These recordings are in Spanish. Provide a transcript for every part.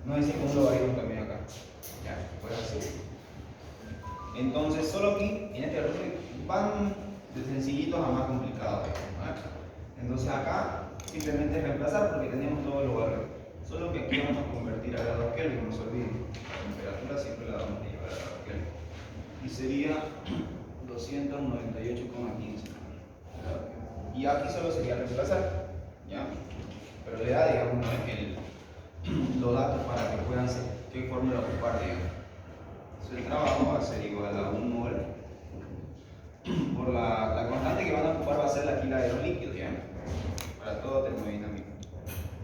No es como un logaritmo también acá. Ya, pues así. Entonces, solo aquí, en este orden, van de sencillitos a más complicados. ¿No? Entonces acá simplemente reemplazar porque tenemos todos los valores. Solo que aquí vamos a convertir a grados Kelvin, no se olviden. La temperatura siempre la vamos a llevar a grados Kelvin. Y sería 298,15. Y aquí solo sería reemplazar. ¿Ya? Pero le da, digamos, los datos para que puedan ser, qué fórmula ocupar, digamos. Entonces el trabajo va a ser igual a 1 mol por la constante que van a ocupar va a ser aquí la de los líquidos, ¿ya? Para todo termodinámico.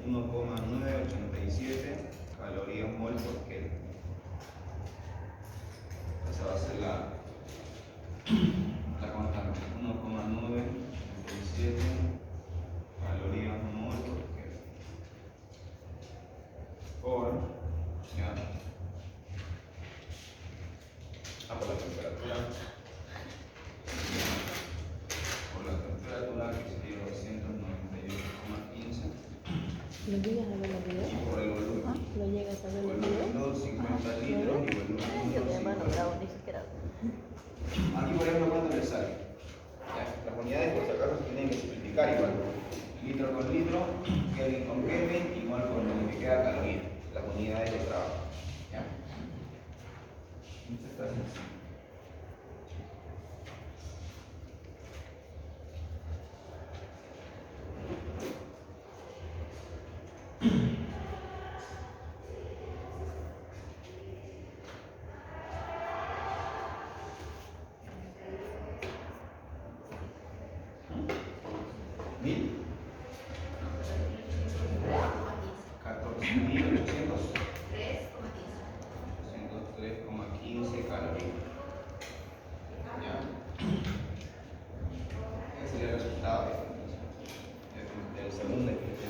1,987 calorías mol por Kelvin. Esa va a ser la constante. 1,987 calorías mol por Kelvin. Por, ¿ya? Por la temperatura. Por la temperatura que sería 298,15. ¿Lo llegas a ver el video? Y por el volumen. ¿Ah? ¿Lo llegas a ver el El video? volumen 50 litros y volumen Yo de mano grabo, ni siquiera. Aquí, por ejemplo, ¿cuánto le sale? Ya, las unidades, por si acaso, se tienen que simplificar igual. Litro con litro, Kelvin con Kelvin, igual con lo que queda caloría. Las unidades de trabajo. ¿Ya? Esto está sencillo. ¿Mil? 14.803,15 calorías. ¿Ya? Ese sería el resultado del segundo ejercicio.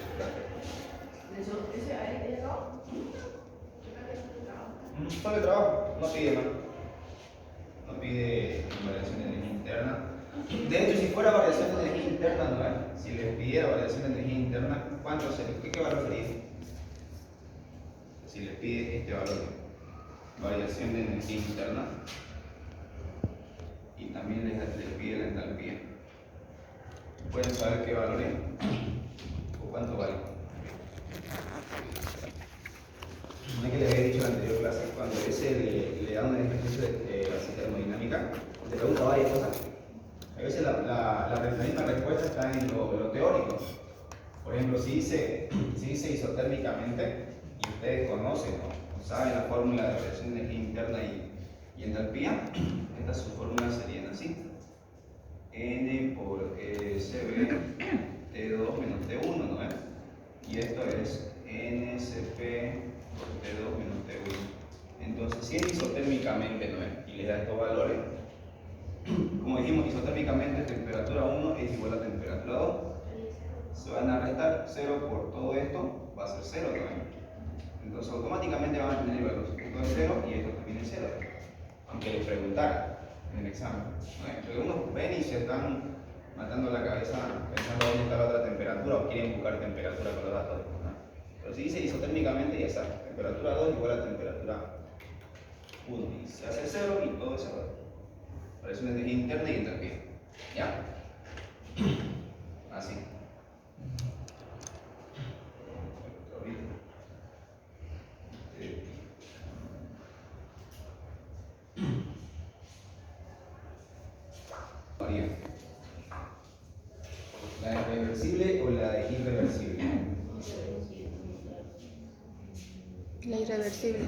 Solo de trabajo, no pide más. No pide variación de energía interna. De hecho, si fuera variación de energía interna, no es. Si les pidiera variación de energía interna, ¿cuánto sería? ¿Qué valor sería? Si les pide este valor de variación de energía interna y también les pide la entalpía, ¿pueden saber qué valor es? ¿O cuánto vale? No es que les había dicho en la anterior clase, cuando ese le da un ejercicio de la termodinámica, te pregunta varias cosas. A veces la misma respuesta está en lo teórico. Por ejemplo, si dice isotérmicamente, y ustedes conocen o saben la fórmula de variación de energía interna y entalpía, estas sus fórmulas serían así: N por SB T2 menos T1, ¿no es? Y esto es NSP por T2 menos T1. Entonces, si es isotérmicamente, ¿no es? Y les da estos valores, como dijimos, isotérmicamente temperatura 1 es igual a temperatura 2. Se van a restar 0 por todo esto, va a ser 0 también. Entonces automáticamente van a tener el valor de 0 y esto también es 0. Aunque les preguntaran en el examen. ¿No? Porque unos ven y se están matando la cabeza pensando dónde está la otra temperatura o quieren buscar temperatura con los datos. ¿No? Pero si dice isotérmicamente, ya está. Temperatura 2 igual a temperatura 1. Y se hace 0 y todo eso parece una energía interna y entalpía. ¿Ya? Así. ¿La de reversible o la de irreversible? La irreversible.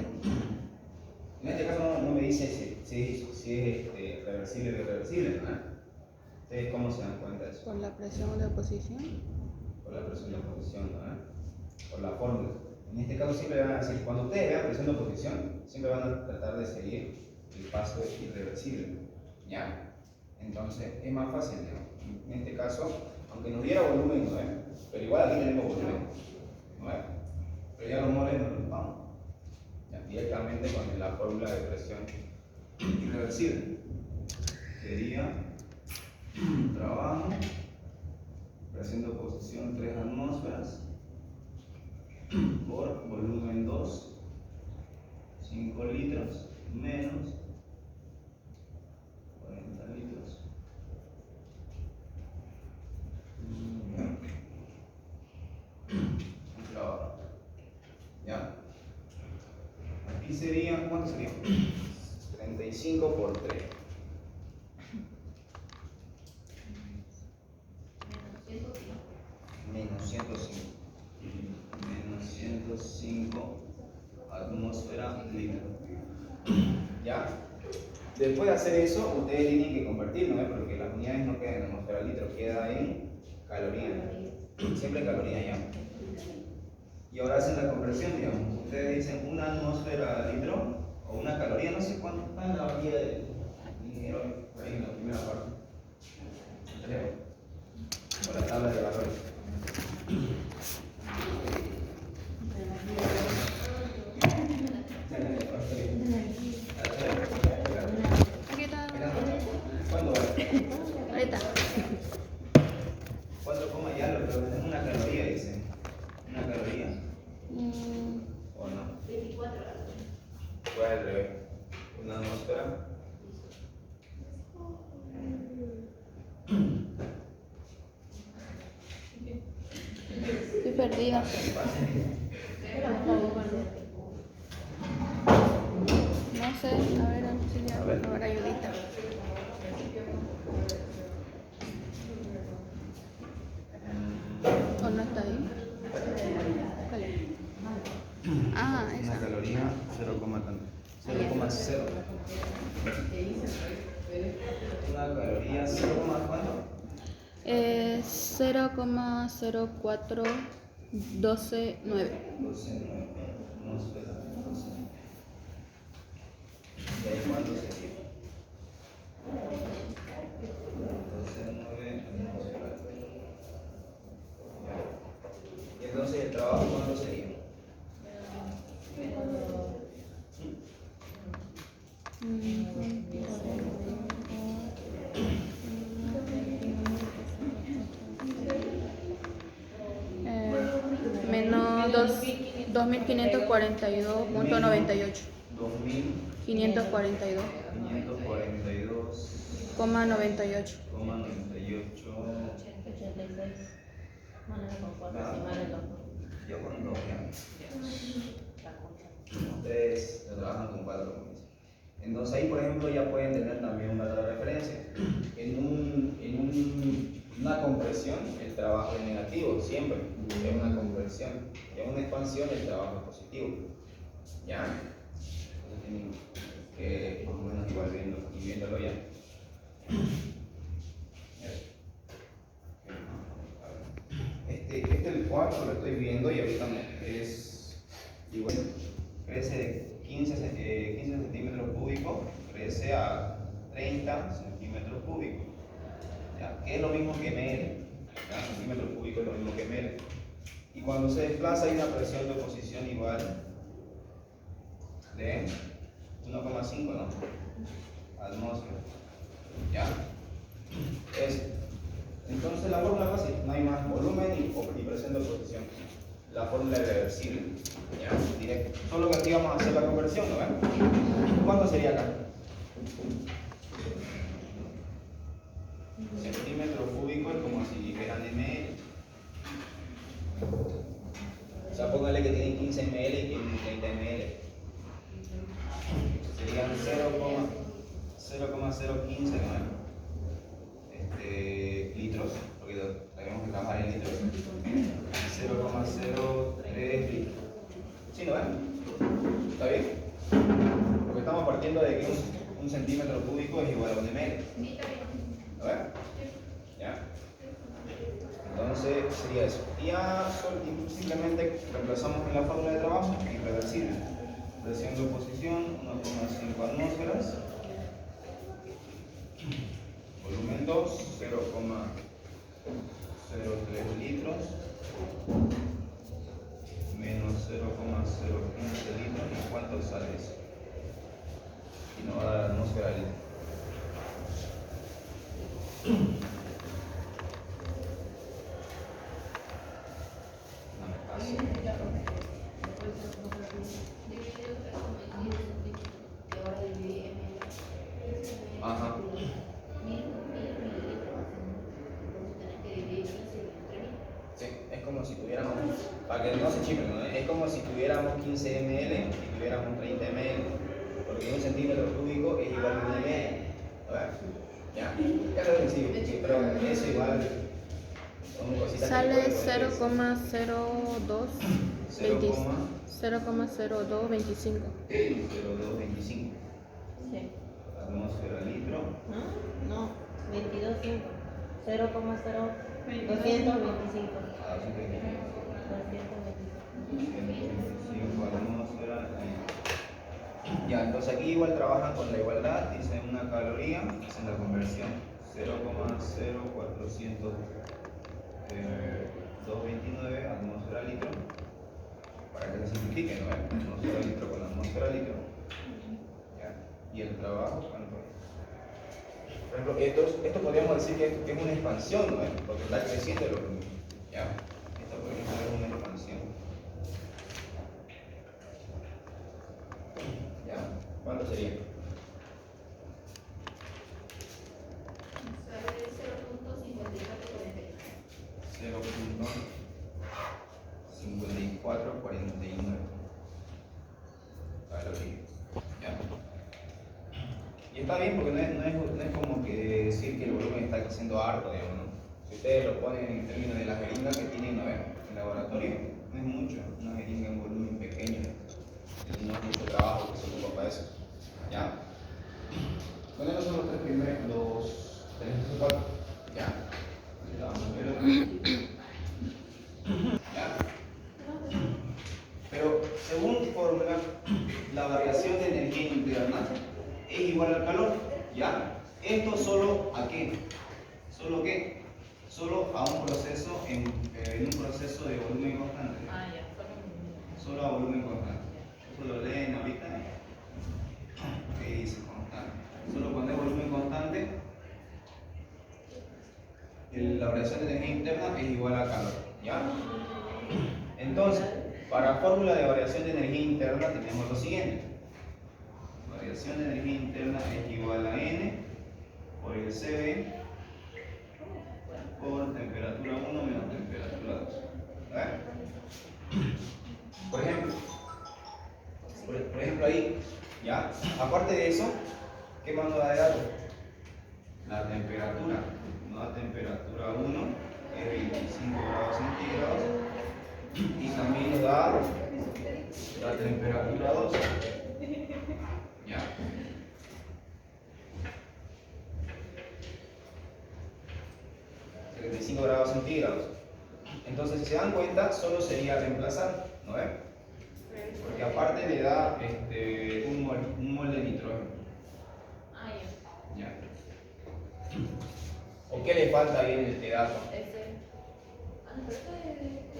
En este caso no me dice si es reversible o irreversible, ¿no? ¿Ustedes cómo se dan cuenta de eso? Por la presión de oposición. Por la presión de oposición, ¿no? Por la fórmula. En este caso siempre van a decir, cuando ustedes vean presión de oposición, siempre van a tratar de seguir el paso irreversible. ¿Ya? Entonces es más fácil, ¿no? En este caso, aunque nos diera volumen, ¿no? Pero igual aquí tenemos volumen, ¿no? Pero ya los moles no los vamos. Ya, directamente con la fórmula de presión irreversible. Sería trabajo, presión de oposición 3 atmósferas por volumen 2, 5 litros menos 40 litros. Claro. ¿Ya? Aquí serían, ¿cuánto serían? 35 por 3. Menos 105. Menos 105 atmósfera litro. ¿Ya? Después de hacer eso, ustedes tienen que convertirlo, ¿no? Porque las unidades no quedan en atmósfera litro, queda en calorías. Siempre calorías, ¿ya? Y ahora hacen la conversión, digamos. Ustedes dicen una atmósfera litro o una caloría, no sé cuánto está en la orilla del dinero, por ahí en la primera parte. Creo. Por la tabla de valores. Aquí está. ¿Cuándo va? Ahorita. 4 coma ya, pero es una caloría, dice. Una caloría. ¿O no? 24 horas. Fue al revés. Una atmósfera. Estoy perdida. No sé, a ver, auxiliar, por favor, ayudita. ¿O no está ahí? ¿Cuál es? Ah, Una esa. caloría 0, tanto. 0,0. Una caloría 0, ¿cuánto? 0,04129. 12,9. Atmósfera 12. ¿Y ahí cuánto sería? 12,9 atmósfera. Y entonces el trabajo, ¿cuánto sería? Menos 2542.98. 542,98. 542,98. Yo con 2, ya. Ustedes trabajan con 4. Entonces ahí, por ejemplo, ya pueden tener también un dato de referencia. En una compresión, el trabajo es negativo, siempre. Es una compresión. Y en una expansión, el trabajo es positivo. ¿Ya? Entonces tienen que, más o menos, igual viéndolo ya. El 4 lo estoy viendo y ahorita es igual. Crece de 15 centímetros cúbicos, crece a 30 centímetros cúbicos. ¿Ya? Que es lo mismo que ml. Centímetros cúbicos es lo mismo que ml. Y cuando se desplaza hay una presión de oposición igual de 1,5, ¿no? Atmósfera. ¿Ya? Entonces la fórmula fácil, no hay más volumen y presión de oposición. La fórmula es reversible. ¿Ya? Directo. Solo que aquí vamos a hacer la conversión, ¿no ven? ¿Cuánto sería acá? Centímetro cúbico es como si dijeran ml. O sea, póngale que tienen 15 ml y tienen 30 ml. Serían 0,015, ¿no? Litros, porque tenemos que trabajar en litros. 0,03 litros. ¿Sí, no ven? ¿Está bien? Porque estamos partiendo de que un centímetro cúbico es igual a 1 ml. ¿Lo ven? ¿Ya? Entonces sería eso. Y ya simplemente reemplazamos en la fórmula de trabajo irreversible. Presión de oposición 1,5 atmósferas. Volumen 2, 0,03 litros. Menos 0,015 litros. ¿Y cuánto sale eso? Y nos va a dar la atmósfera de litro. No me paso. tuviéramos 15 ml y tuviéramos 30 ml, porque 1 centímetro cúbico es igual a 1 ml. A ver, ya, es lo sencillo, sí, pero eso igual son cositas que Sale puedes 0,0225. 0,0225. 0,225 Sí. atmósfera al litro. No, 22.5. 0,0225. A 225 atmósfera. Ya, entonces aquí igual trabajan con la igualdad, dicen una caloría, dicen la conversión 0,0429 atmósfera al litro, para que se simplifique, ¿no? Atmósfera al litro con atmósfera al litro. ¿Ya? Y el trabajo, ¿cuánto es? Por ejemplo, esto podríamos decir que es una expansión, ¿no? Porque está creciendo el volumen. ¿Ya? Esto por ejemplo es una expansión. ¿Ya? ¿Cuánto sería? Sale 0,5449 calorías. ¿Ya? Y está bien porque no es como que decir que el volumen está creciendo harto, digamos, ¿no? Si ustedes lo ponen en términos de la jeringa que tienen, ¿no? En el laboratorio, no es mucho, una jeringa en volumen pequeño, no es mucho trabajo que se ocupa para eso. ¿Ya? Bueno, esos son los tres primeros, los 4. ¿Ya? ¿Ya? Pero según fórmula, la variación de energía interna es igual al calor. ¿Ya? ¿Esto solo a qué? ¿Solo qué? Solo a un proceso en un proceso de volumen constante. Solo a volumen constante. Eso lo leen ahorita. ¿Qué dice constante? Solo cuando es volumen constante, la variación de energía interna es igual a calor. ¿Ya? Entonces, para fórmula de variación de energía interna tenemos lo siguiente. Variación de energía interna es igual a N por el CB por temperatura 1 menos temperatura 2. ¿Vale? Por ejemplo ahí, ¿ya? Aparte de eso, ¿qué más nos da de dato? La temperatura. Nos da temperatura 1, es 25 grados centígrados. Y también nos da la temperatura 2. ¿Ya? grados centígrados. Entonces, si se dan cuenta, solo sería reemplazar, ¿no ven? Porque aparte le da un mol de nitrógeno. ¿Ya? ¿O qué le falta ahí en este dato?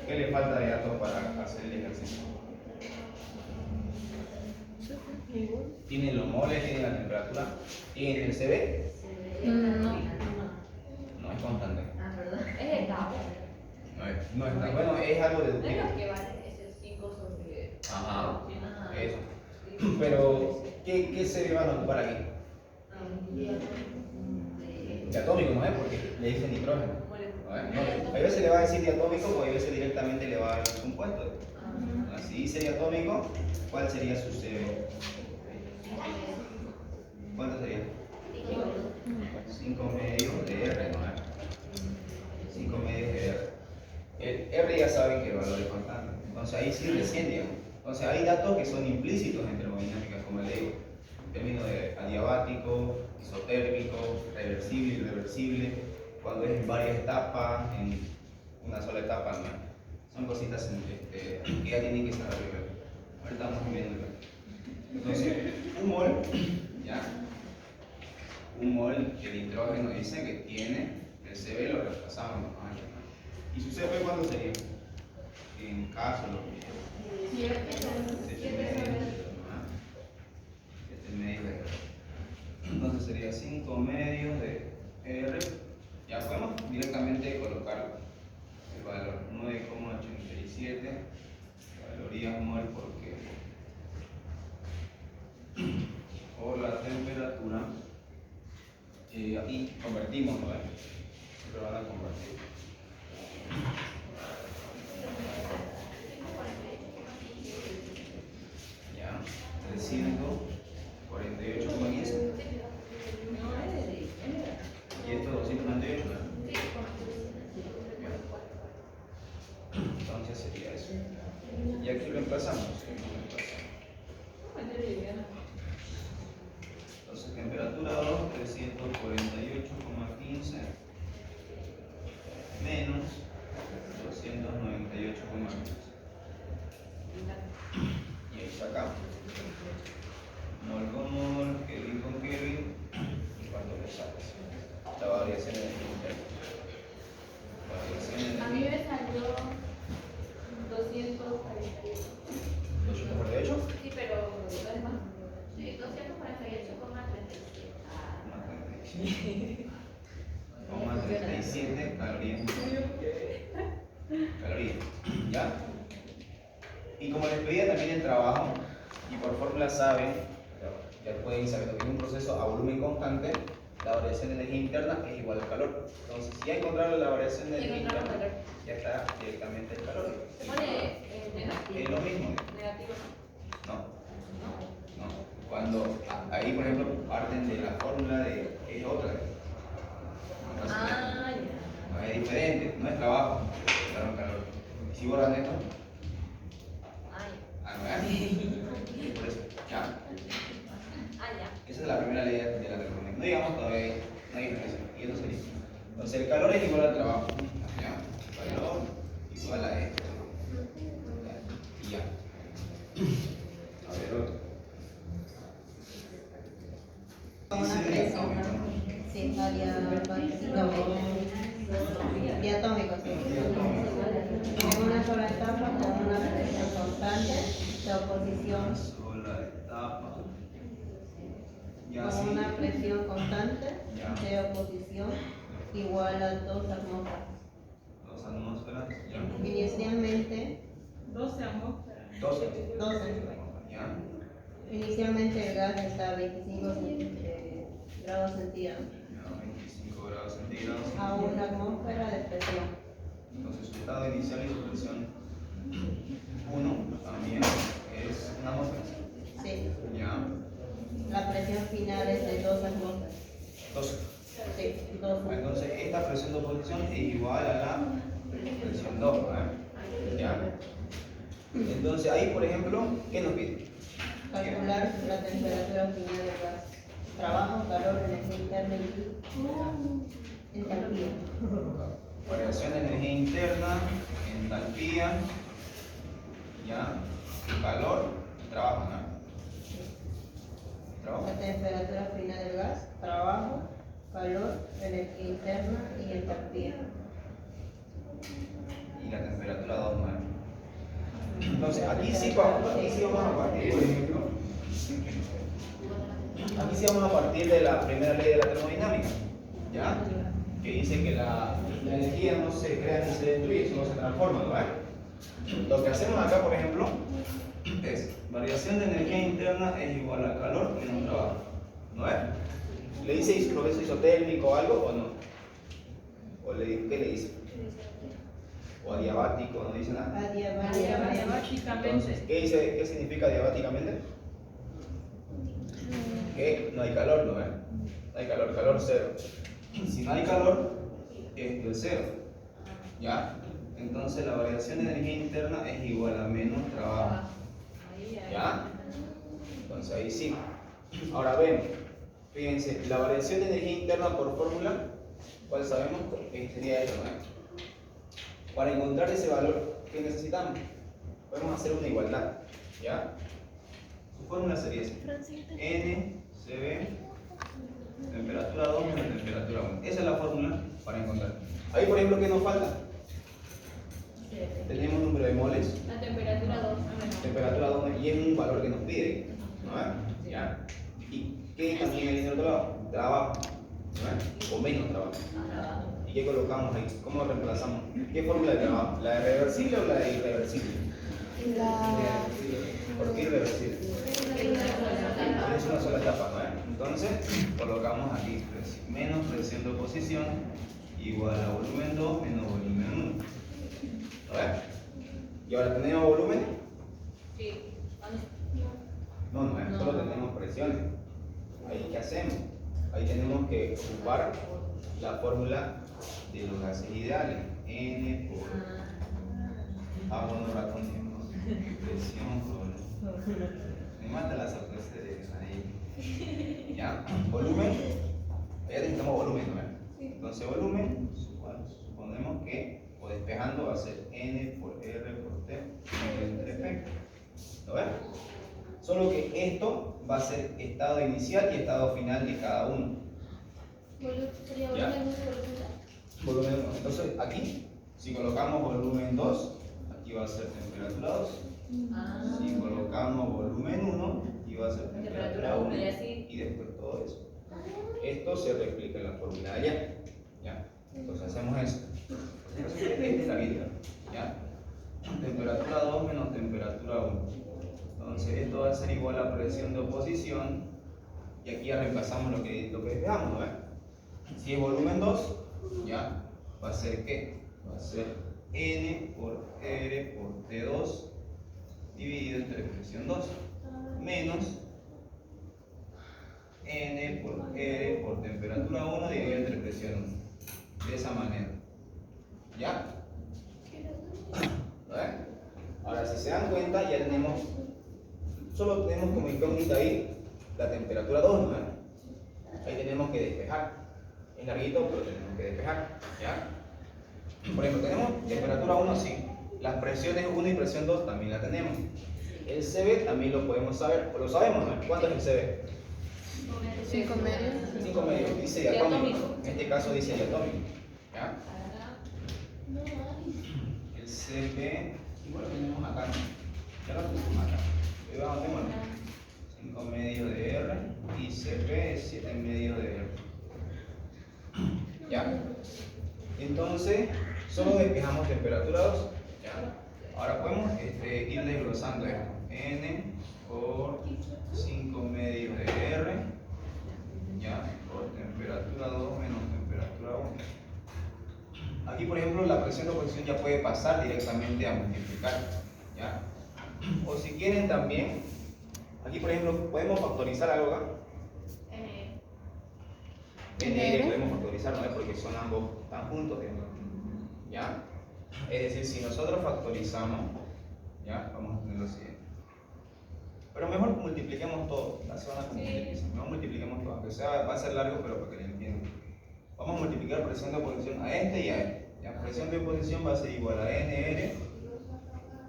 ¿Qué le falta de datos para hacer el ejercicio? ¿Tiene los moles? ¿Tiene la temperatura? ¿Tiene el CB? No. No es constante. Es el cabo. No está. Bueno, es algo No es deductivo. lo que vale ese 5 sobre. Ajá. Eso. Pero, ¿qué CB van a ocupar aquí? Diatómico, ¿no es? Porque le dice nitrógeno. ¿No? Hay veces le va a decir diatómico o hay veces directamente le va a dar el compuesto. Si dice diatómico, ¿cuál sería su CB? ¿Cuánto sería? 5 medios de R, ¿no? 5 medios de R. El R ya saben que el valor es constante. Entonces ahí sí recién, digamos. Entonces hay datos que son implícitos en termodinámica, como le digo. En términos de adiabático, isotérmico, reversible, irreversible, cuando es en varias etapas, en una sola etapa, ¿no? Son cositas que ya tienen que estar arriba. Ahorita vamos viendo. Entonces, un mol, ¿ya? Un mol que el nitrógeno dice que tiene, el CB lo reemplazamos, ¿no? ¿Y su CP cuánto sería? En caso lo que 7 medios de R. Entonces sería 5 medios de R. Ya podemos directamente colocar el valor 9,87 calorías mol porque por la temperatura. Aquí convertimos, ¿no? Siempre van a convertir. 37 calorías. Calorías. ¿Ya? Y como les pedía también el trabajo, y por fórmula saben, ya pueden saber que en un proceso a volumen constante, la variación de energía interna es igual al calor. Entonces, si ya encontraron la variación de energía interna, ya está directamente el calor. Se pone negativo. Es lo mismo. Negativo. No. No. Cuando ahí, por ejemplo, parten de la fórmula de es otra. Ah, ya. No es diferente, no es trabajo, calor. Si borran esto, Ay. no es. Por eso, ya. Ah, ya. Esa es la primera ley de la termodinámica. No digamos todavía, no hay diferencia. Y eso sería. Entonces el calor es igual al trabajo. ¿Ya? Calor igual a esto. Y ya. A ver otro. Una presión. Sí, diatómico, sí. En una sola etapa con una presión constante de oposición. Sola etapa. Ya Con sí. una presión constante de oposición igual a 2 atmósferas. 2 atmósferas. Ya. Inicialmente, 12 atmósferas. 12. 12. Ya. Inicialmente el gas está a 25 grados centígrados, Ya, 25 grados centígrados. a una atmósfera de presión. Entonces su estado inicial y su presión 1 también es una atmósfera. Sí. Ya. La presión final es de 2 atmósferas. 12. Sí, 2. Entonces esta presión de oposición es igual a la presión 2. ¿Ya? Entonces ahí, por ejemplo, ¿qué nos pide? Calcular la temperatura final del gas. Trabajo, calor, energía interna y entalpía. Variación de energía interna, entalpía, ¿ya? Calor, trabajo, ¿no? Trabajo. La temperatura final del gas, trabajo, calor, energía interna y entalpía. Y la temperatura 2, ¿no? Entonces, aquí sí vamos a partir, por ejemplo, aquí sí vamos a partir de la primera ley de la termodinámica, ¿ya? Que dice que la energía no se crea ni se destruye, sino se transforma, ¿no? Lo que hacemos acá, por ejemplo, es variación de energía interna es igual a calor menos trabajo, ¿no es? ¿Le dice proceso isotérmico o algo o no? ¿Qué le dice? O adiabático, no dice nada. Adiabáticamente. ¿Qué significa adiabáticamente? Que no hay calor, ¿no ves? No hay calor, calor cero. Si no hay calor, esto es cero. ¿Ya? Entonces la variación de energía interna es igual a menos trabajo. ¿Ya? Entonces ahí sí. Ahora ven, fíjense, la variación de energía interna por fórmula, ¿cuál sabemos? Sería esto, ¿no? Para encontrar ese valor que necesitamos, podemos hacer una igualdad, ¿ya? Su fórmula sería esa. NCB, temperatura 2 menos temperatura 1. Esa es la fórmula para encontrar. Ahí, por ejemplo, ¿qué nos falta? Tenemos número de moles, La temperatura 2. temperatura 2 y es un valor que nos pide, ¿no? ¿Ya? ¿Y qué también hay en el otro lado? Trabajo, ¿no? O menos trabajo. ¿Y qué colocamos ahí? ¿Cómo lo reemplazamos? ¿Qué fórmula de trabajo? ¿La de reversible o la de irreversible? ¿Por qué irreversible? Es una sola etapa, ¿no? Entonces, colocamos aquí menos presión de oposición igual a volumen 2 menos volumen 1. ¿Lo ves? ¿Y ahora tenemos volumen? Sí. No, solo tenemos presiones. Ahí, ¿qué hacemos? Ahí tenemos que ocupar la fórmula de los gases ideales. N por bueno, ratón, presión por... Me mata la sorpresa de ahí. ¿Ya? Volumen. Ya necesitamos volumen, ¿no? Entonces volumen, suponemos que, o despejando, va a ser N por R por T entre P. ¿Lo ves? Solo que esto va a ser estado inicial y estado final de cada uno. Sería Ya. volumen 1. Volumen 1. Entonces aquí, si colocamos volumen 2, aquí va a ser temperatura 2. Si colocamos volumen 1, aquí va a ser temperatura 1. Y así. Y después todo eso. Esto esto se replica en la fórmula de allá. ¿Ya? Entonces hacemos eso. Esta es la vida. ¿Ya? Temperatura 2 menos temperatura 1. Entonces esto va a ser igual a presión de oposición. Y aquí ya reemplazamos lo que despejamos, ¿no? Si es volumen 2, ¿ya? Va a ser ¿qué? Va a ser N por R por T2 dividido entre presión 2 menos N por R por temperatura 1 dividido entre presión 1. De esa manera. ¿Ya? ¿Lo ven? Ahora, si se dan cuenta, ya tenemos, solo tenemos como incógnita ahí la temperatura 2, ¿no? Ahí tenemos que despejar. Es larguito, pero tenemos que despejar. ¿Ya? Por ejemplo, tenemos temperatura 1, sí. Las presiones 1 y presión 2 también la tenemos. El CB también lo podemos saber, o lo sabemos, ¿no? ¿Cuánto es el CB? 5 medios. 5 medios, dice diatómico. En este caso dice diatómico. ¿Ya? El CB, igual lo tenemos acá, ¿no? Ya lo tenemos acá. Pero anotémoslo. 5 medios de R y CP es 7 medios de R. ¿Ya? Entonces, solo despejamos temperatura 2. ¿Ya? Ahora podemos ir desglosando esto. N por 5 medios de R, ¿ya? Por temperatura 2 menos temperatura 1. Aquí, por ejemplo, la presión de oposición ya puede pasar directamente a multiplicar. ¿Ya? O si quieren también, aquí, por ejemplo, podemos factorizar algo acá. NR podemos factorizar, ¿no? Porque son ambos están juntos, ¿ya? Es decir, si nosotros factorizamos, ¿ya? Vamos a tener lo siguiente. Pero mejor multipliquemos todo. La semana como multiplicación. Mejor multipliquemos todo. Aunque sea, va a ser largo, pero para que lo entiendan. Vamos a multiplicar presión de oposición a este y a este. ¿Ya? Presión de oposición va a ser igual a NR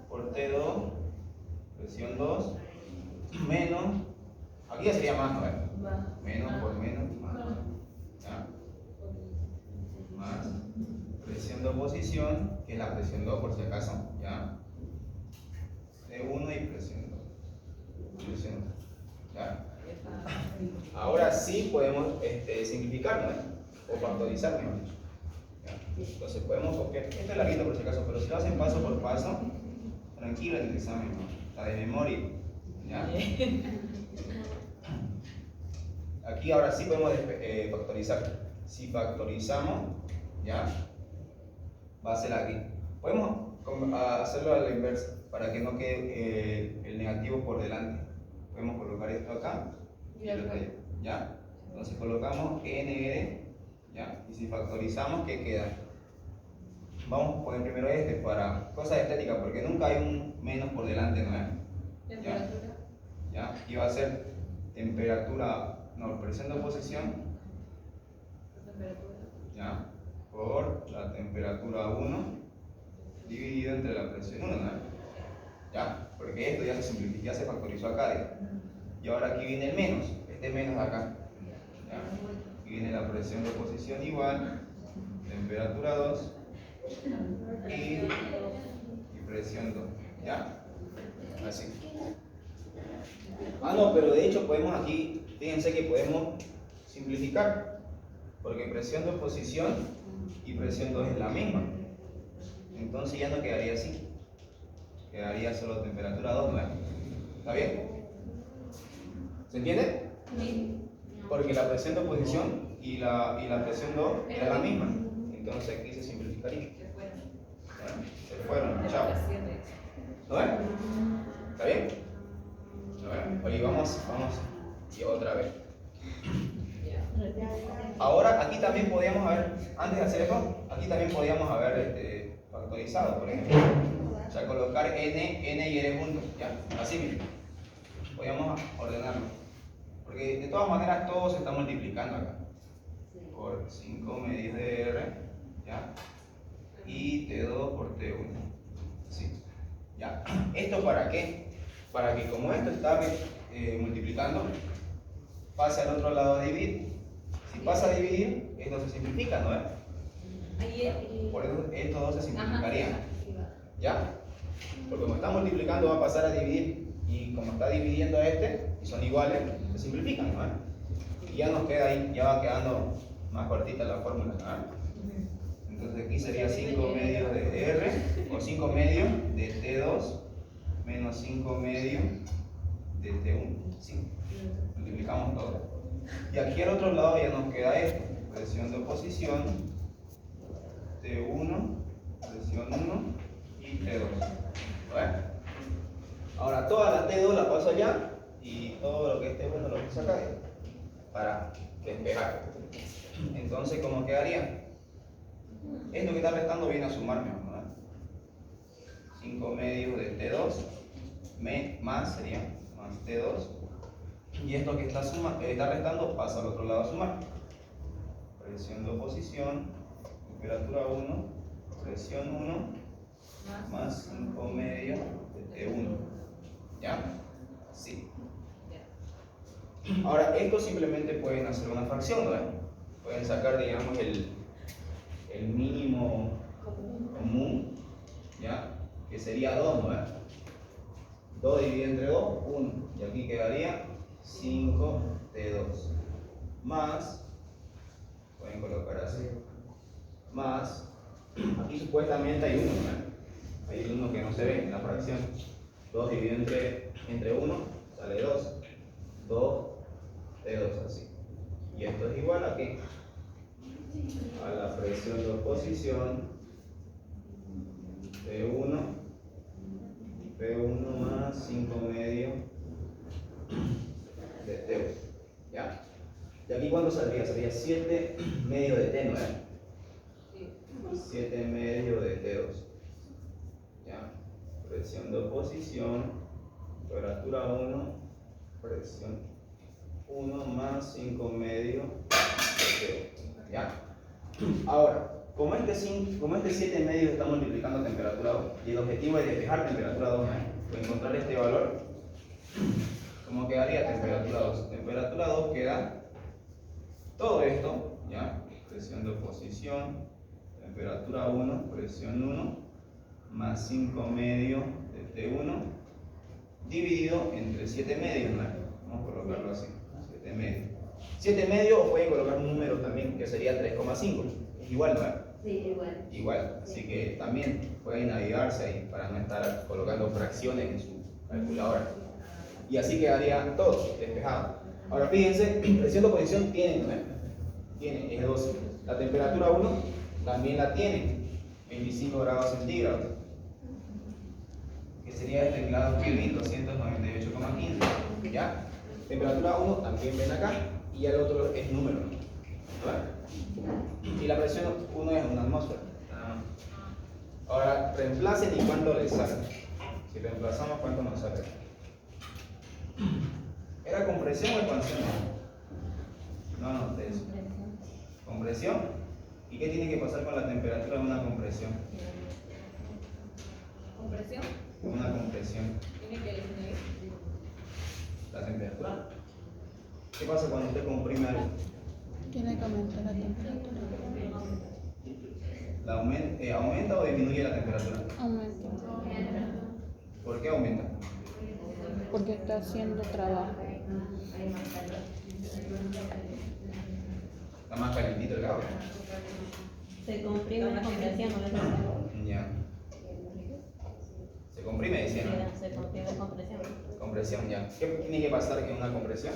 por T2, presión 2, menos, aquí ya sería más, ¿no? Menos por menos, más. ¿Ya? Más presión de oposición, que es la presión 2 por si acaso, ¿ya? T1 y presión 2. Presión 2. ¿Ya? Ahora sí podemos simplificar, ¿no? O factorizar, mejor dicho. ¿Ya? Entonces podemos copiar, esto es larguito por si acaso, pero si lo hacen paso por paso, tranquilo en el examen, ¿no? Está de memoria. ¿Ya? Aquí ahora sí podemos factorizar. Si factorizamos, ¿ya? Va a ser aquí. Podemos hacerlo a la inversa para que no quede el negativo por delante. Podemos colocar esto acá y esto allá. ¿Ya? Entonces colocamos NR, ¿ya? Y si factorizamos, ¿qué queda? Vamos a poner primero este para cosas estéticas, porque nunca hay un menos por delante, ¿no? ¿Ya? ¿Ya? Y va a ser temperatura, no, presión de oposición, ¿ya? Por la temperatura 1 dividido entre la presión 1, ¿no? ¿Ya? Porque esto ya se simplificó, ya se factorizó acá, ¿ya? Y ahora aquí viene el menos, este menos de acá, ¿ya? Aquí viene la presión de oposición igual, temperatura 2 y presión 2, ¿ya? Así. Ah, no, pero de hecho podemos aquí, fíjense que podemos simplificar, porque presión de oposición y presión 2 es la misma. Entonces ya no quedaría así, quedaría solo temperatura 2, ¿no? ¿Está bien? ¿Se entiende? Porque la presión de oposición y la presión 2 era la misma. Entonces aquí se simplificaría. Bueno, se fueron, chao. ¿Lo ven? ¿Está bien? ¿Lo ven? Oye, vamos, y otra vez. Ahora aquí también podíamos haber, antes de hacer esto, aquí también podíamos haber factorizado, por ejemplo. O sea, colocar N y R juntos, ¿ya? Así mismo. Podíamos ordenarlo. Porque de todas maneras todo se está multiplicando acá. Por 5 medios de R, ¿ya? Y T2 por T1. Sí. ¿Ya? ¿Esto para qué? Para que como esto está multiplicando, pase al otro lado a dividir. Si pasa a dividir, esto se simplifica, ¿no? Por eso estos dos se simplificarían. ¿Ya? Porque como está multiplicando va a pasar a dividir. Y como está dividiendo y son iguales, se simplifican, ¿no? Y ya nos queda ahí, ya va quedando más cortita la fórmula, ¿verdad? Entonces aquí sería 5 medios de R, o 5 medios de T2 menos 5 medios de T1. Sí. Multiplicamos todo. Y aquí al otro lado ya nos queda esto, presión de oposición, T1, presión 1 y T2. ¿Vale? Ahora toda la T2 la paso allá y todo lo que esté bueno lo paso acá para despejar. Entonces, ¿cómo quedaría? Esto que está restando viene a sumarme, ¿no? 5 medios de T2 más sería más T2. Y esto que está restando pasa al otro lado a sumar. Presión de oposición, temperatura 1, presión 1, más 5 medios de T1. ¿Ya? Sí. Ahora, esto simplemente pueden hacer una fracción, ¿no? Pueden sacar, digamos, el mínimo común, ¿ya? Que sería 2, ¿no? 2 dividido entre 2, 1. Y aquí quedaría 5 T2. Más, pueden colocar así, más, aquí supuestamente hay 1, ¿no? Hay 1 que no se ve en la fracción. 2 dividido entre 1, sale 2. 2 T2 así. Y esto es igual a ¿qué? A la presión de oposición P1 más 5 medios de T1. ¿Ya? ¿Y aquí cuánto saldría? Sería 7 medios de T, ¿no? 7 medios de T2. ¿Ya? Presión de oposición, temperatura 1, presión 1 más 5 medios de T2. ¿Ya? Ahora, como este 7 medios está multiplicando temperatura 2 y el objetivo es despejar temperatura 2, pues encontrar este valor, ¿cómo quedaría temperatura 2? Temperatura 2 queda todo esto, ¿ya? Presión de oposición, temperatura 1, presión 1, más 5 medios de T1, dividido entre 7 medios, ¿no? Vamos a colocarlo así, 7 medios. 7 medios, o pueden colocar un número también que sería 3,5. Igual, ¿no? Sí, igual. Igual, así que también pueden navegarse ahí para no estar colocando fracciones en su calculadora. Y así quedaría todo despejado. Ahora fíjense, presión de oposición tiene, ¿no? Tiene, es 12. La temperatura 1 también la tiene, 25 grados centígrados. Que sería este grado Kelvin 298,15. ¿Ya? Temperatura 1 también ven acá, y el otro es número, ¿no? Y la presión 1 es una atmósfera. Ahora reemplacen y cuánto les sale. Si reemplazamos, ¿cuánto nos sale? ¿Era compresión o expansión? No, de eso. Compresión. ¿Y qué tiene que pasar con la temperatura de una compresión? ¿Compresión? Una compresión. Tiene que disminuir. La temperatura. ¿Qué pasa cuando usted comprime algo? Tiene que aumentar la temperatura. ¿Aumenta o disminuye la temperatura? Aumenta. ¿Por qué aumenta? Porque está haciendo trabajo. Está más calentito el gas. Se comprime la compresión, ¿no? Ya. Se comprime, decía, ¿no? Se comprime la compresión. Compresión, ya. ¿Qué tiene que pasar en una compresión?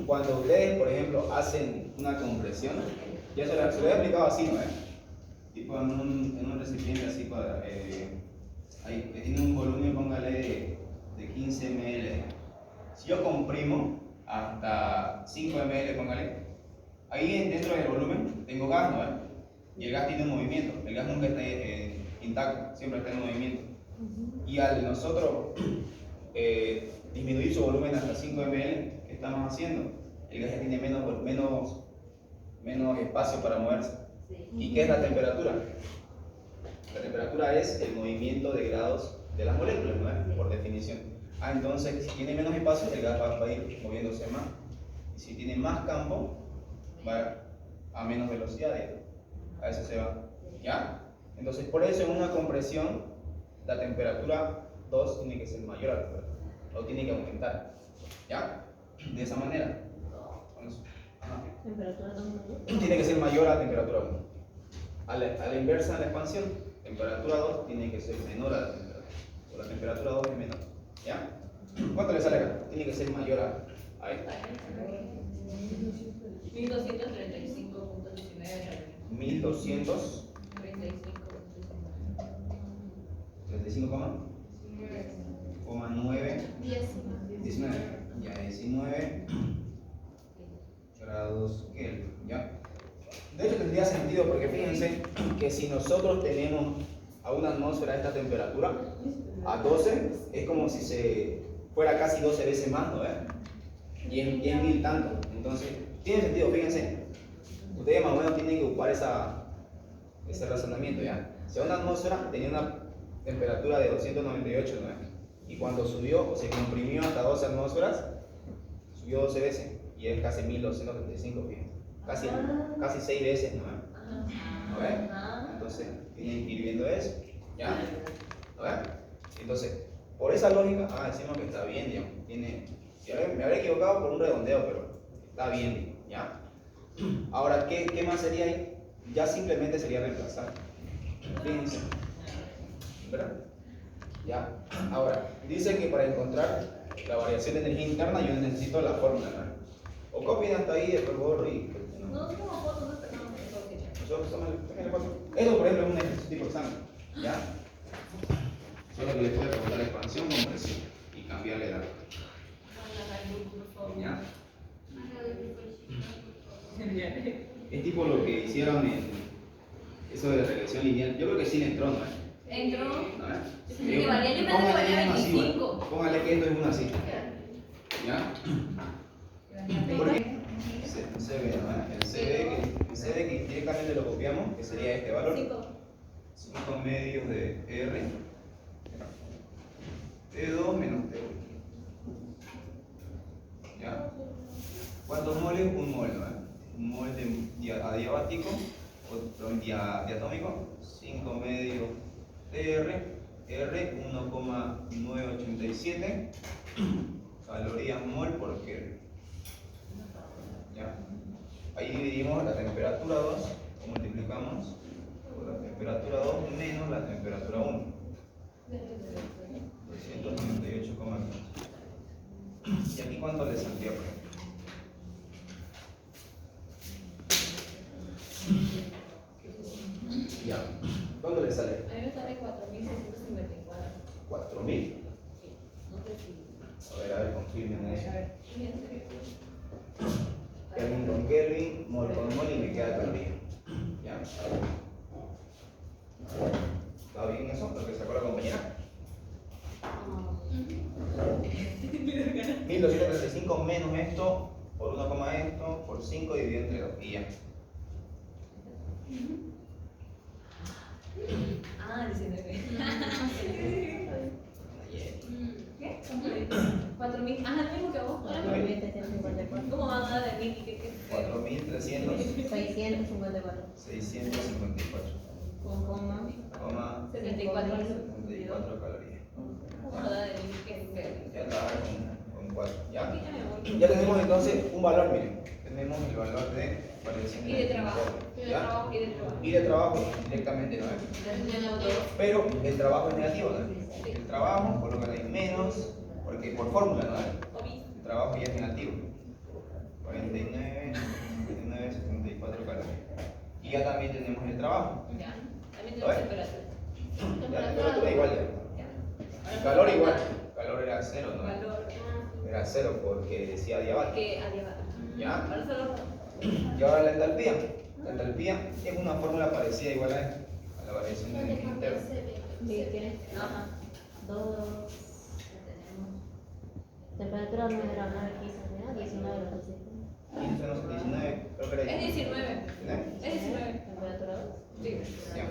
Cuando ustedes, por ejemplo, hacen una compresión, ya se lo he explicado así, ¿no? Tipo en un recipiente así, que tiene un volumen, póngale, de 15 ml. Si yo comprimo hasta 5 ml, póngale, ahí dentro del volumen tengo gas, ¿no? Y el gas tiene un movimiento, el gas nunca está intacto, siempre está en movimiento. Y al nosotros disminuir su volumen hasta 5 ml, ¿qué estamos haciendo? El gas ya tiene menos espacio para moverse. ¿Y qué es la temperatura? La temperatura es el movimiento de grados de las moléculas, ¿no? Por definición. Entonces, si tiene menos espacio, el gas va a ir moviéndose más. Y si tiene más campo, va a menos velocidad, a eso se va. ¿Ya? Entonces, por eso en una compresión, la temperatura 2 tiene que ser mayor a la temperatura. o tiene que aumentar. ¿Ya? De esa manera. Ajá. Temperatura 2 minutos. Tiene que ser mayor a la temperatura 1. A la inversa de la expansión, temperatura 2 tiene que ser menor a la temperatura. O la temperatura 2 es menor. ¿Ya? ¿Cuánto le sale acá? Tiene que ser mayor a esta. 1235.19. 1235, 9, 19. Ya, 19 grados Kelvin. ¿Ya? De hecho tendría sentido porque fíjense que si nosotros tenemos a una atmósfera a esta temperatura, a 12, es como si se fuera casi 12 veces más, ¿no? Y es 1000 tanto. Entonces, tiene sentido, fíjense. Ustedes más o menos tienen que ocupar ese razonamiento, ¿ya? Si una atmósfera tenía una temperatura de 298, ¿no? Y cuando subió o se comprimió hasta 12 atmósferas, subió 12 veces y es casi 1235, fíjense. Casi 6 veces, ¿no? ¿No ven? Entonces, tienen que ir viendo eso, ¿ya? ¿No ven? Entonces, por esa lógica, decimos que está bien, digamos. Me habré equivocado por un redondeo, pero está bien, ¿ya? Ahora, ¿qué más sería ahí? Ya simplemente sería reemplazar. Fíjense. ¿Verdad? ¿Ya? Ahora, dice que para encontrar la variación de energía interna yo necesito la fórmula, ¿no? O copien hasta ahí, después borro y... No tengo fotos, no tengo Esto, por ejemplo, es un ejercicio tipo examen, ¿ya? Solo que les puede preguntar la expansión con presión y cambiarle la... ¿Ya? Es tipo lo que hicieron en eso de la regresión lineal. Yo creo que sí le entró, ¿no? Entró. ¿No? Que valía, yo pensé que valía 25. Póngale que esto es una así. ¿Ya? Porque se ve, ¿no? El CD que directamente lo copiamos, que sería este valor. 5 medios de R. T2 menos T1. ¿Ya? ¿Cuántos moles? Un mol, ¿no? Un mol adiabático, otro diatómico, 5 medios de R 1,987 calorías mol por Kelvin. ¿Ya? Ahí dividimos la temperatura 2, multiplicamos por la temperatura 2 menos la temperatura 1. 298,15. ¿Y aquí cuánto le saldría, por ejemplo? Ya. ¿Cuánto le sale? A mí me sale 4.654. 4.000. No sé si. A ver, confirmen eso. A ver. Kelvin con Kelvin, mol con mol y me queda caloría. ¿Ya? ¿Está bien eso? Lo que sacó la compañera. 1235 menos esto por 1, esto por 5 dividido entre 2 y ya. 19. ¿Qué? 4.000. Lo mismo que vos. 4.754. ¿Cómo van a dar de 1.000 y qué? 4.300. 654. 654. Con coma. 74. 74 calorías. ¿Cómo van a dar de 1.000 y qué? Ya trabaja con 4. ¿Ya? Aquí ya me voy. Ya tenemos entonces un valor, miren. Tenemos el valor de variación Y de trabajo. ¿Ya? Y de trabajo directamente no es. Pero el trabajo es negativo, ¿no? El trabajo, colocan ahí menos, porque por fórmula, ¿no? El trabajo ya es negativo. 49, 74 calorías. Y ya también tenemos el trabajo. Ya. También tenemos temperatura. La temperatura igual ya. Y calor igual. Calor era 0, ¿no? Valor. Era 0 porque decía diabático. Que adiós. ¿Ya? Ahora solo. Y ahora la entalpía. La entalpía es una fórmula parecida igual a la variación de energía interna. Sí, tienes. Ajá. 2. Tenemos. Temperatura 9 grados 15, ¿no? 19 grados 15, no sé, 19, creo que era Es 19. ¿Eh? Es 19. Temperatura 2. Sí. Ya.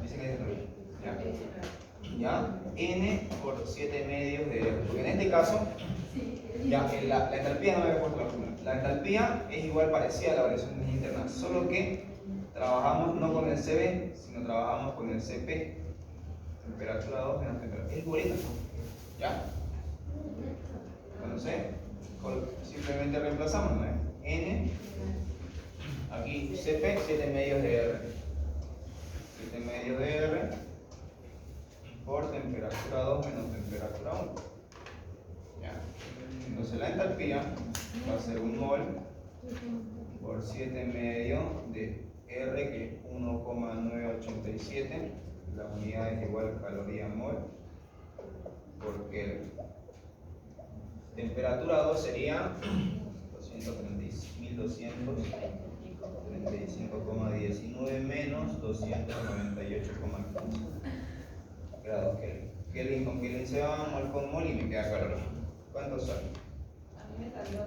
Dice que es 19. Ya. Es 19. ¿Ya? N por 7 medios de R. Porque en este caso, ya, la entalpía no me había puesto la fórmula. La entalpía es igual parecida a la variación de energía interna, solo que trabajamos no con el CB, sino trabajamos con el CP. Temperatura 2 menos temperatura. Es igualita, ¿no? ¿Ya? Entonces, simplemente reemplazamos, ¿no? N, aquí CP, 7 medios de R. 7 medios de R por temperatura 2 menos temperatura 1. ¿Ya? Entonces la entalpía va a ser 1 mol por 7 medios de R, que es 1,987. La unidad es igual a caloría mol por Kelvin. Temperatura 2 sería 1235,19 menos 298,15 grados Kelvin. Kelvin con Kelvin se va, mol con mol y me queda caloría. ¿Cuántos son?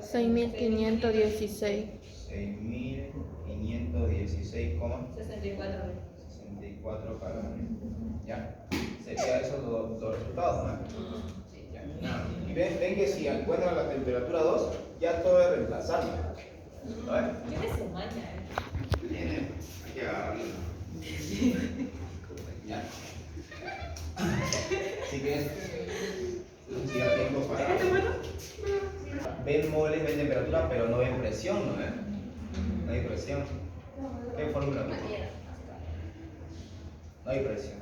6.516. 6.516,64 calorías. ¿Ya? Sería esos dos resultados, ¿no? Ya. Y ven que si encuentran la temperatura 2, ya todo es reemplazable. ¿Vale? Tiene su maña, Tiene, hay que agarrarlo. Ya. Así que, si ya tengo para. Ven moles, ven temperatura, pero no ven presión, ¿no? No hay presión. ¿Qué fórmula? No hay presión.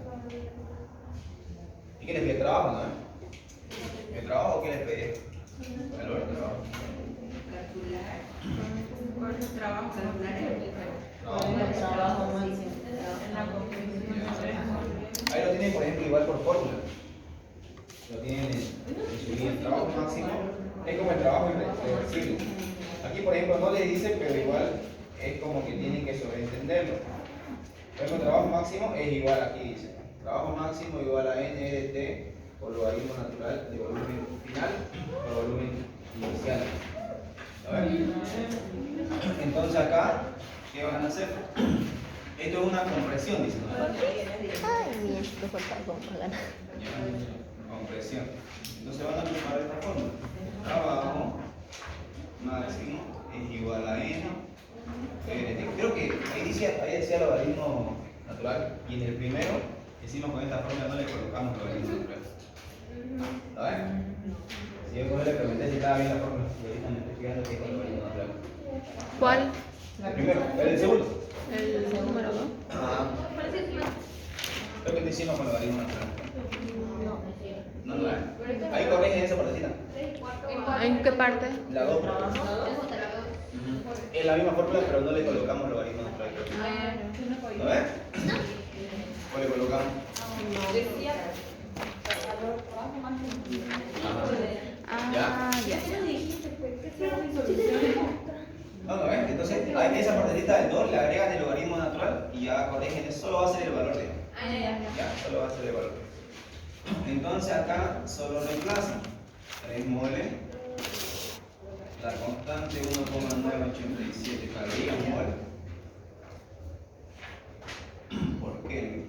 ¿Y qué les pide? Trabajo, no? ¿El trabajo o qué les pide? Valor de trabajo. ¿Cuál es el trabajo? Trabajo máximo. En la comprensión. Ahí lo tienen, por ejemplo, igual por fórmula. Lo tienen en su línea. El trabajo máximo es como el trabajo irreversible. Aquí, por ejemplo, no les dice, pero igual es como que tienen que sobreentenderlo. Por ejemplo, el trabajo máximo es igual, aquí dice, trabajo máximo igual a N de T por logaritmo natural de volumen final por volumen inicial. ¿A ver? Entonces acá, ¿qué van a hacer? Esto es una compresión, dice, ¿no? Ay, mi esto falta con ganas. Ya, compresión. Entonces van a tomar esta fórmula. Trabajo máximo es igual a N. Creo que ahí decía logaritmo natural, y en el primero decimos con esta fórmula no le colocamos logaritmo natural. ¿Lo ven? Si yo le pregunté si estaba bien la fórmula, y ahorita me estoy fijando que es con logaritmo natural. ¿Cuál? El primero, el segundo. El número 2. Ah, creo que lo hicimos con logaritmo natural. No, no es. Ahí corrigen esa partecita. ¿En qué parte? La 2. Es la misma fórmula, pero no le colocamos logaritmo natural. ¿Lo ves? ¿O le colocamos? Ah, ya. No, ¿no ves? Entonces, a esa partecita del 2 le agregan el logaritmo natural y ya corrigen. Eso solo va a ser el valor de. Ya, solo va a ser el valor. Entonces acá solo reemplazan 3 moles, la constante 1,987 calorías mol por Kelvin.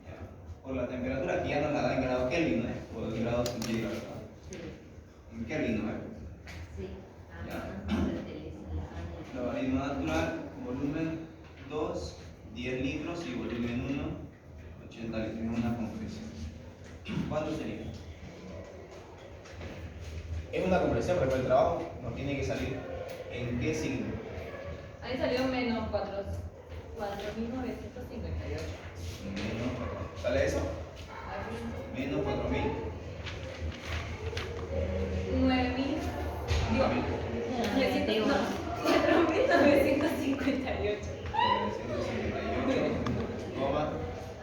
Ya. Por la temperatura, aquí ya nos la da en grado Kelvin, ¿no? Por el grado centígrados. En Kelvin, ¿no? Ya. Logaritmo natural, volumen 2, 10 litros y volumen 1. 80 litros, es una compresión. ¿Cuánto sería? Es una compresión, pero el trabajo nos tiene que salir. ¿En qué signo? Ahí salió menos 4.958. ¿Sale eso? Menos 4.000. 9.000. Digo, 4.958.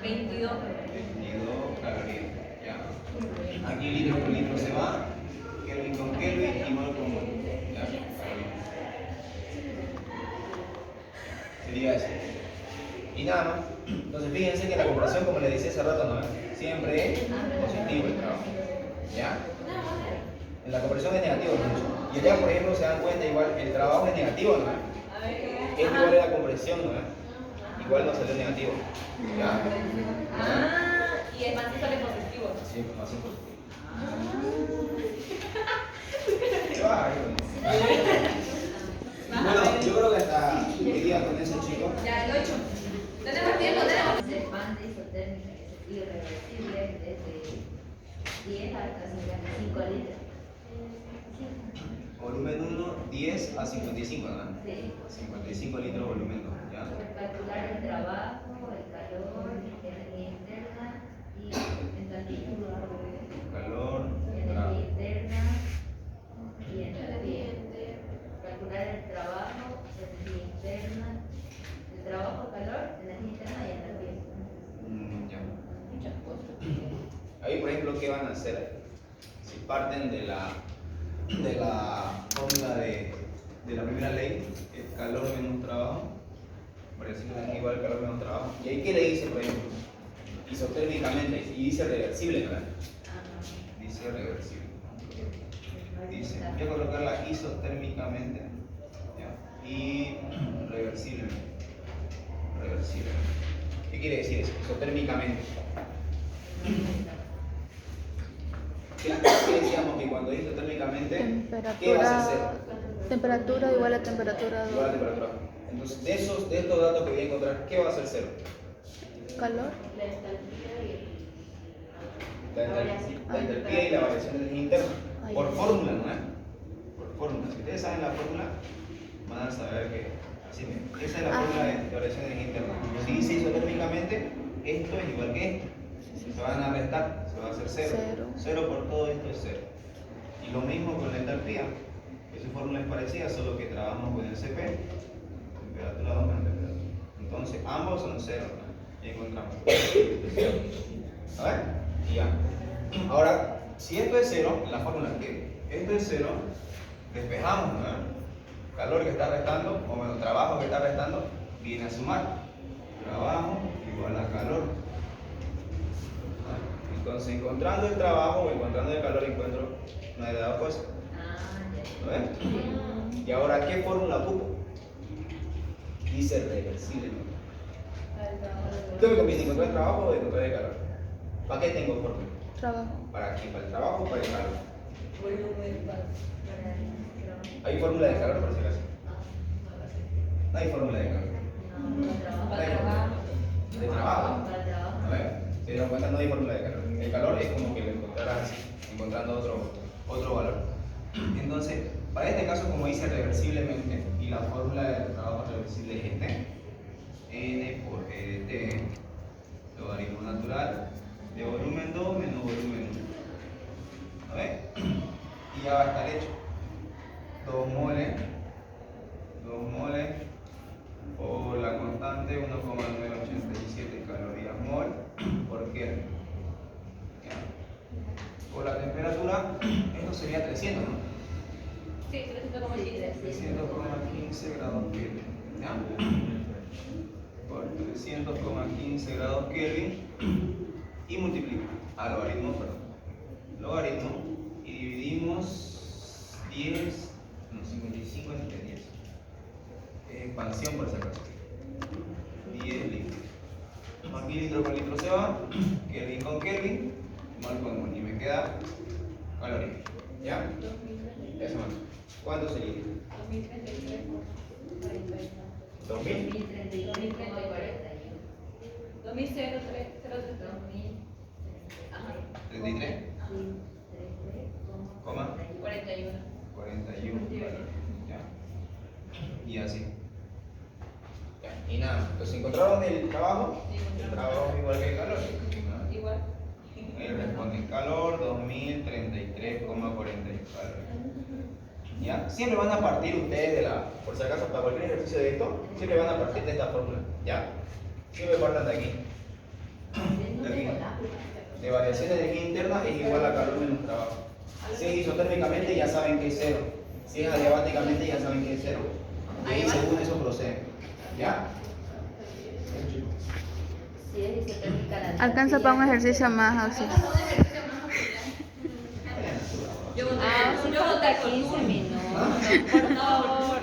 22 calorías. Ya. Aquí litro por litro se va, Kelvin con Kelvin y mol con mol. Ya. Sería eso. Y nada más. Entonces fíjense que la compresión, como les decía hace rato, ¿no? Siempre es positivo el trabajo. ¿Ya? En la compresión es negativo mucho. Y acá, por ejemplo, se dan cuenta igual, el trabajo es negativo, ¿no? Es igual a la compresión, ¿no? Igual no salió negativo. ¿Ya? Y el más sale positivo. Sí, más positivo. ¿Qué va? Bueno, yo creo que hasta hoy día con ese chico. Ya, el 8. Tenemos tiempo, tenemos. Banda isotérmica irreversible desde 10 hasta 55 litros. Volumen 1, 10 a 55, ¿no? Sí. 55 litros volumen 2, ¿ya? Calcular el trabajo, el calor, energía interna y entropía. Calor, Energía interna y entropía. Calcular el trabajo, energía interna, el trabajo, calor, energía interna y entropía. ya. Muchas cosas. Ahí, por ejemplo, ¿qué van a hacer? Si parten de la fórmula de la primera ley, el calor menos trabajo, por decirlo así, igual calor menos trabajo. Y ahí, ¿qué le dice, por ejemplo? Isotérmicamente, y dice reversible, ¿verdad? Dice reversible. Dice, voy a colocarla isotérmicamente, ¿ya? Y reversiblemente. Reversiblemente. ¿Qué quiere decir eso? Isotérmicamente. ¿Qué decíamos que cuando dice térmicamente, qué va a ser cero? Temperatura igual a temperatura. Igual a temperatura. Entonces, de estos datos que voy a encontrar, ¿qué va a ser cero? Calor. La entropía y la variación de energía interna. Por fórmula, ¿no es? Por fórmula. Si ustedes saben la fórmula, van a saber que así mismo. Esa es la fórmula de variación de energía interna. Si dice isotérmicamente, esto es igual que esto. Se van a restar, se va a hacer cero. Cero por todo esto es cero. Y lo mismo con la entropía, que su fórmula es parecida, solo que trabajamos con el CP, temperatura 2 menos temperatura. Entonces ambos son cero, ¿no? Y encontramos. A ver, y ya. Ahora, si esto es cero, la fórmula que esto es cero, despejamos, ¿no? Calor que está restando, o menos trabajo que está restando, viene a sumar. Trabajo igual a calor. Entonces, encontrando el trabajo o encontrando el calor, encuentro una de las dos cosas. ¿Lo ven? Y ahora, ¿qué fórmula ocupo? Dice reversible. ¿Qué me conviene? ¿Encontrar el trabajo o encontrar el calor? ¿Para qué tengo fórmula? Trabajo. ¿Para qué? ¿Para el trabajo o para el calor? ¿Hay fórmula de calor, por si acaso? No hay fórmula de calor. No hay fórmula. ¿De trabajo? A ver, se dieron cuenta, no hay fórmula de calor. El calor es como que lo encontrarás encontrando otro valor. Entonces, para este caso, como dice reversiblemente, y la fórmula de trabajo reversible es este, N por E de T, logaritmo natural de volumen 2 menos volumen 1. ¿A ver? Y ya va a estar hecho. 2 moles por la constante 1,987 calorías mol por Kelvin. Por la temperatura, esto sería 300, ¿no? Sí, 300,15 grados Kelvin. ¿Ya? Por 300,15 grados Kelvin y multiplico logaritmo y dividimos 10, no, 55 entre 10. Expansión por si acaso. 10 litros. Aquí litro con litro se va, Kelvin con Kelvin, mol con mol, y me queda caloría. ¿Ya? Eso más. ¿Cuánto sería? 2033 por 41. 2000. 2003. 33, coma 41. 41. ¿Ya? Y así. Ya. Y nada, entonces encontraron el trabajo. El trabajo es igual que el calor. ¿No? Igual. Ahí responde calor 2033,40 calorías. ¿Ya? Siempre van a partir ustedes de la, por si acaso para cualquier ejercicio de esto, siempre van a partir de esta fórmula. ¿Ya? Siempre partan de aquí. De aquí. De variación de energía interna es igual a calor menos trabajo. Si es isotérmicamente ya saben que es cero. Si es adiabáticamente ya saben que es cero. Y ahí según eso proceden. ¿Ya? Alcanza para un ejercicio más, Auxilio. Yo voté 15 minutos, por favor.